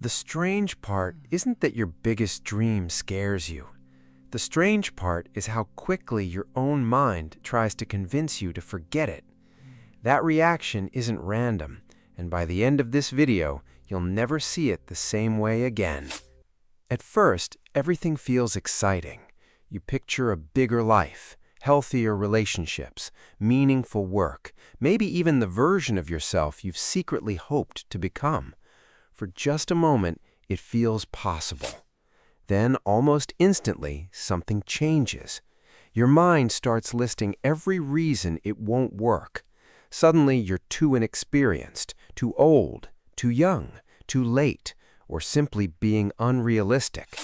The strange part isn't that your biggest dream scares you. The strange part is how quickly your own mind tries to convince you to forget it. That reaction isn't random, and by the end of this video, you'll never see it the same way again. At first, everything feels exciting. You picture a bigger life, healthier relationships, meaningful work, maybe even the version of yourself you've secretly hoped to become. For just a moment, it feels possible. Then, almost instantly, something changes. Your mind starts listing every reason it won't work. Suddenly, you're too inexperienced, too old, too young, too late, or simply being unrealistic.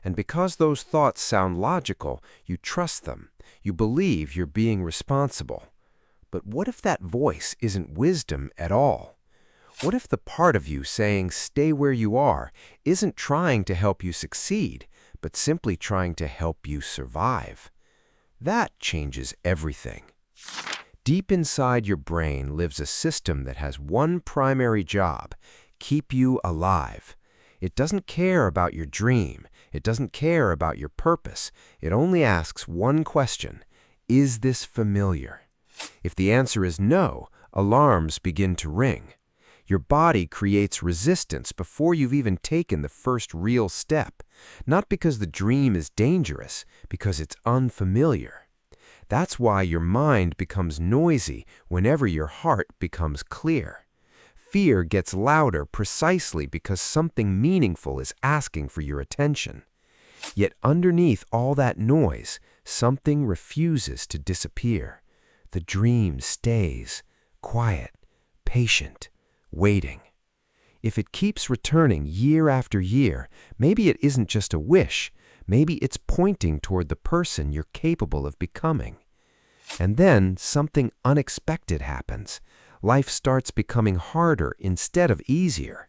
And because those thoughts sound logical, you trust them. You believe you're being responsible. But what if that voice isn't wisdom at all? What if the part of you saying, "Stay where you are," isn't trying to help you succeed, but simply trying to help you survive? That changes everything. Deep inside your brain lives a system that has one primary job: keep you alive. It doesn't care about your dream. It doesn't care about your purpose. It only asks one question: is this familiar? If the answer is no, alarms begin to ring. Your body creates resistance before you've even taken the first real step, not because the dream is dangerous, because it's unfamiliar. That's why your mind becomes noisy whenever your heart becomes clear. Fear gets louder precisely because something meaningful is asking for your attention. Yet underneath all that noise, something refuses to disappear. The dream stays, quiet, patient, waiting. If it keeps returning year after year, maybe it isn't just a wish. Maybe it's pointing toward the person you're capable of becoming. And then something unexpected happens. Life starts becoming harder instead of easier.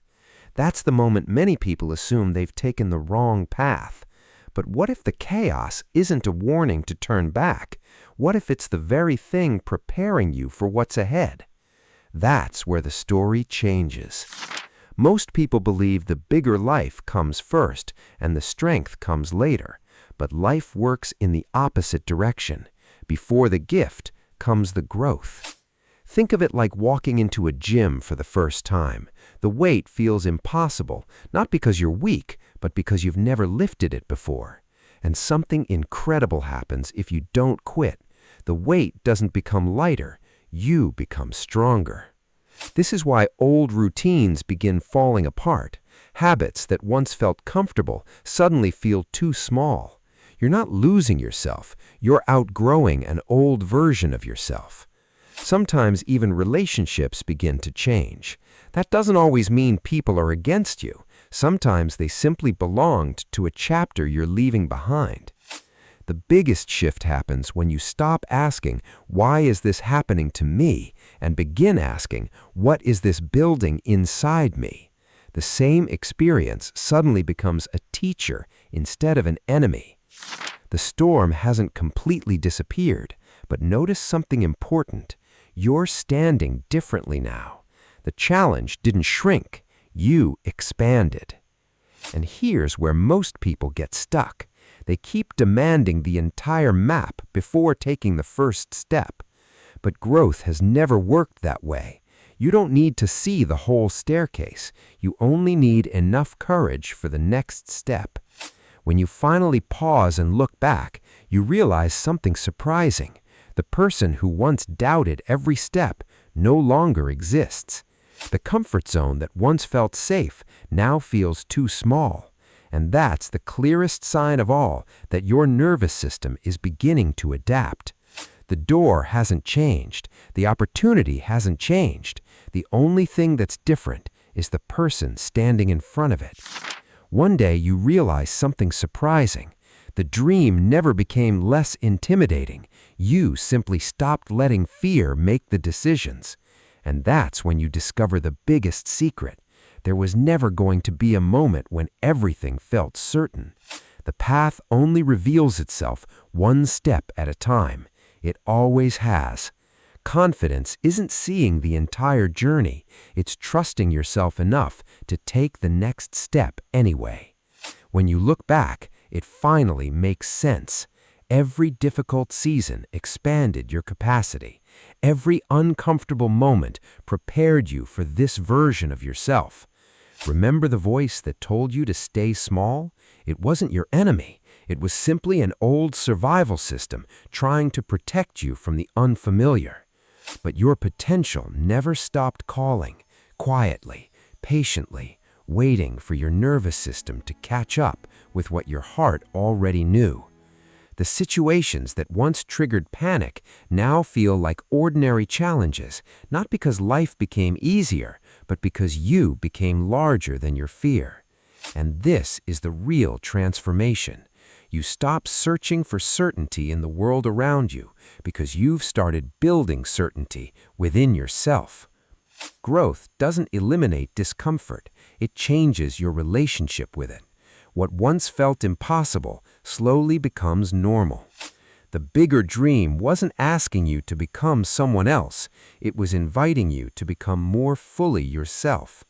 That's the moment many people assume they've taken the wrong path. But what if the chaos isn't a warning to turn back? What if it's the very thing preparing you for what's ahead? That's where the story changes. Most people believe the bigger life comes first and the strength comes later, but life works in the opposite direction. Before the gift comes the growth. Think of it like walking into a gym for the first time. The weight feels impossible, not because you're weak, but because you've never lifted it before. And something incredible happens if you don't quit. The weight doesn't become lighter. You become stronger. This is why old routines begin falling apart. Habits that once felt comfortable suddenly feel too small. You're not losing yourself. You're outgrowing an old version of yourself. Sometimes even relationships begin to change. That doesn't always mean people are against you. Sometimes they simply belonged to a chapter you're leaving behind. The biggest shift happens when you stop asking, "Why is this happening to me?" and begin asking, "What is this building inside me?" The same experience suddenly becomes a teacher instead of an enemy. The storm hasn't completely disappeared, but notice something important. You're standing differently now. The challenge didn't shrink. You expanded. And here's where most people get stuck. They keep demanding the entire map before taking the first step. But growth has never worked that way. You don't need to see the whole staircase. You only need enough courage for the next step. When you finally pause and look back, you realize something surprising. The person who once doubted every step no longer exists. The comfort zone that once felt safe now feels too small. And that's the clearest sign of all that your nervous system is beginning to adapt. The door hasn't changed. The opportunity hasn't changed. The only thing that's different is the person standing in front of it. One day you realize something surprising. The dream never became less intimidating. You simply stopped letting fear make the decisions. And that's when you discover the biggest secret. There was never going to be a moment when everything felt certain. The path only reveals itself one step at a time. It always has. confidence isn't seeing the entire journey, it's trusting yourself enough to take the next step anyway. When you look back, it finally makes sense. Every difficult season expanded your capacity. Every uncomfortable moment prepared you for this version of yourself. Remember the voice that told you to stay small? It wasn't your enemy. It was simply an old survival system trying to protect you from the unfamiliar. But your potential never stopped calling, quietly, patiently, waiting for your nervous system to catch up with what your heart already knew. The situations that once triggered panic now feel like ordinary challenges, not because life became easier, but because you became larger than your fear. And this is the real transformation. You stop searching for certainty in the world around you because you've started building certainty within yourself. Growth doesn't eliminate discomfort, it changes your relationship with it. What once felt impossible slowly becomes normal. The bigger dream wasn't asking you to become someone else, it was inviting you to become more fully yourself.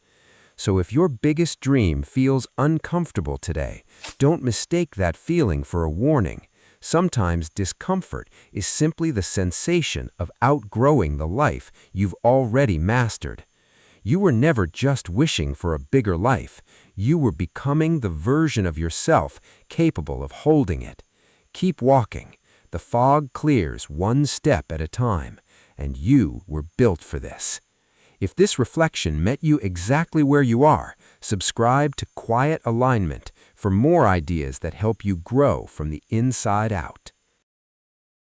So if your biggest dream feels uncomfortable today, don't mistake that feeling for a warning. Sometimes discomfort is simply the sensation of outgrowing the life you've already mastered. You were never just wishing for a bigger life. You were becoming the version of yourself capable of holding it. Keep walking. The fog clears one step at a time, and you were built for this. If this reflection met you exactly where you are, subscribe to Quiet Alignment for more ideas that help you grow from the inside out.